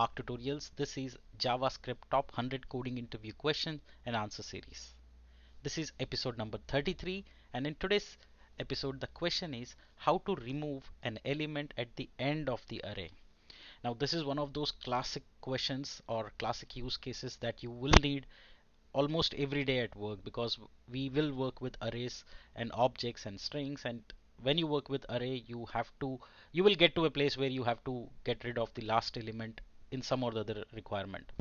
ARC Tutorials. This is JavaScript Top 100 Coding Interview Question and Answer Series. This is episode number 33, and in today's episode the question is how to remove an element at the end of the array. Now this is one of those classic questions or classic use cases that you will need almost every day at work, because we will work with arrays and objects and strings, and when you work with array you will get to a place where you have to get rid of the last element in some or the other requirement,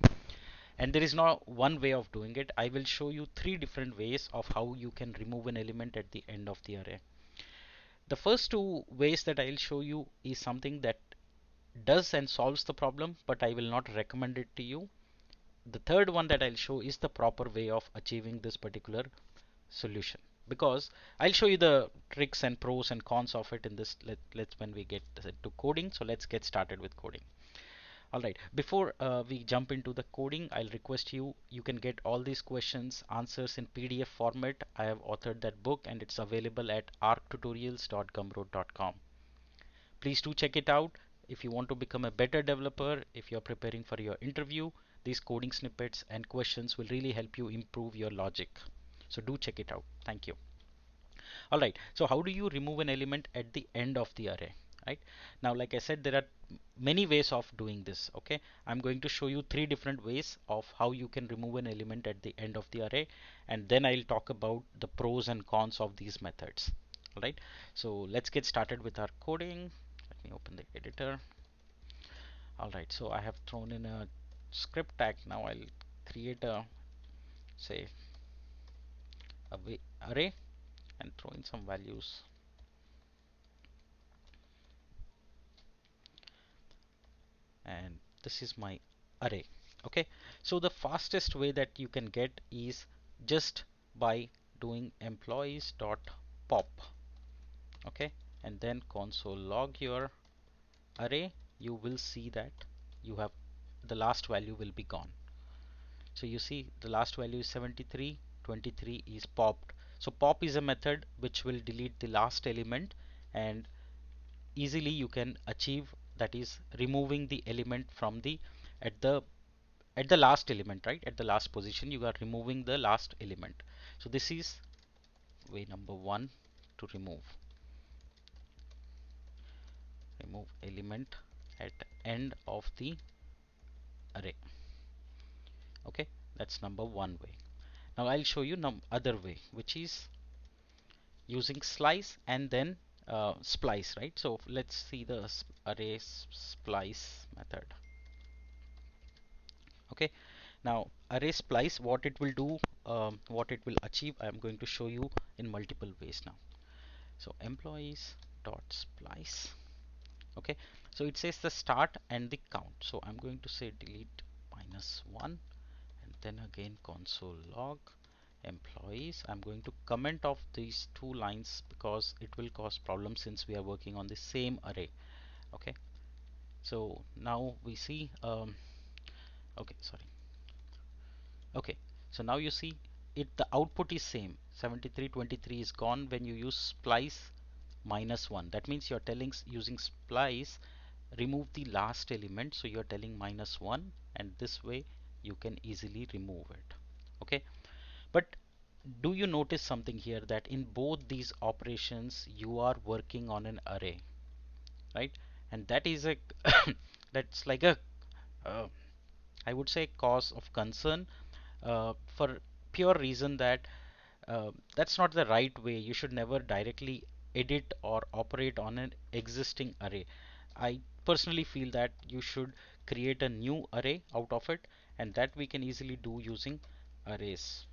and there is not one way of doing it. I will show you three different ways of how you can remove an element at the end of the array. The first two ways that I'll show you is something that does and solves the problem, but I will not recommend it to you. The third one that I'll show is the proper way of achieving this particular solution, because I'll show you the tricks and pros and cons of it in this let's when we get to coding. So let's get started with coding. Alright, before we jump into the coding, I'll request you can get all these questions answers in PDF format. I have authored that book and it's available at arctutorials.gumroad.com. Please do check it out. If you want to become a better developer, if you're preparing for your interview, these coding snippets and questions will really help you improve your logic. So do check it out. Thank you. Alright, so how do you remove an element at the end of the array? Right now, like I said, there are many ways of doing this. Okay, I'm going to show you three different ways of how you can remove an element at the end of the array, and then I'll talk about the pros and cons of these methods. Alright, so let's get started with our coding. Let me open the editor. Alright, so I have thrown in a script tag. Now I'll create a say array and throw in some values. And this is my array. Okay, so the fastest way that you can get is just by doing employees dot pop. Okay, and then console log your array. You will see that you have the last value will be gone. So you see the last value is 73, 23 is popped. So pop is a method which will delete the last element, and easily you can achieve, that is removing the element from the at the last element, right at the last position you are removing the last element. So this is way number one to remove element at end of the array. Okay, that's number one way. Now I'll show you other way, which is using slice and then splice, right? So let's see the array splice method. Okay, now array splice, what it will do, what it will achieve, I'm going to show you in multiple ways now. So employees dot splice. Okay, so it says the start and the count, so I'm going to say delete -1, and then again console log employees. I'm going to comment off these two lines because it will cause problems since we are working on the same array. Okay, so now we see okay, sorry. Okay, so now you see the output is same. 73, 23 is gone when you use splice -1. That means you're telling using splice remove the last element, so you're telling -1, and this way you can easily remove it. Okay, but do you notice something here, that in both these operations you are working on an array, right? And that is a that's like a uh, I would say cause of concern, for pure reason that that's not the right way. You should never directly edit or operate on an existing array. I personally feel that you should create a new array out of it, and that we can easily do using arrays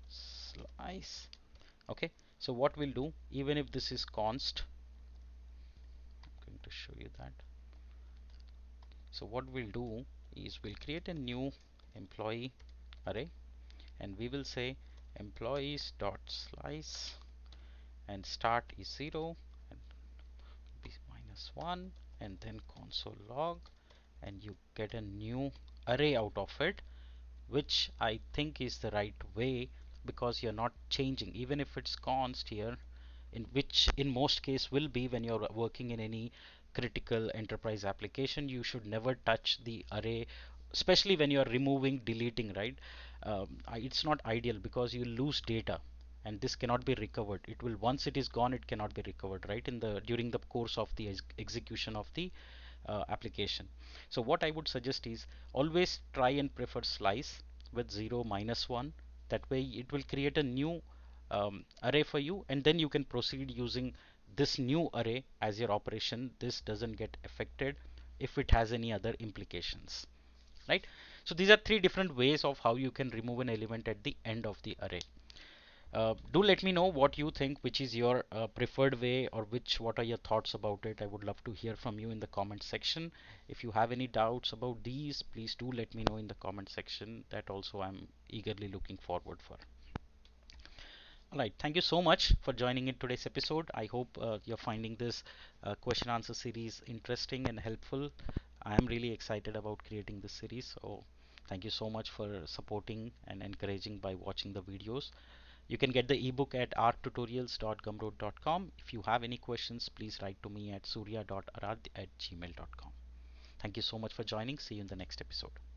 slice. Okay, so what we'll do, even if this is const, I'm going to show you that. So what we'll do is we'll create a new employee array, and we will say employees dot slice, and start is 0 and be -1, and then console log, and you get a new array out of it, which I think is the right way, because you're not changing, even if it's const here, in which in most case will be when you're working in any critical enterprise application, you should never touch the array, especially when you are removing, deleting, right? It's not ideal because you lose data and this cannot be recovered. It will, once it is gone, it cannot be recovered, right? In the during the course of the execution of the application. So what I would suggest is always try and prefer slice with 0 minus 1. That way it will create a new array for you, and then you can proceed using this new array as your operation. This doesn't get affected if it has any other implications, right? So these are three different ways of how you can remove an element at the end of the array. Do let me know what you think, which is your preferred way, or what are your thoughts about it. I would love to hear from you in the comment section. If you have any doubts about these, please do let me know in the comment section. That also I'm eagerly looking forward for. All right, thank you so much for joining in today's episode. I hope you're finding this question answer series interesting and helpful. I am really excited about creating this series. So thank you so much for supporting and encouraging by watching the videos. You can get the ebook at arttutorials.gumroad.com. If you have any questions, please write to me at surya.aradh@gmail.com. Thank you so much for joining. See you in the next episode.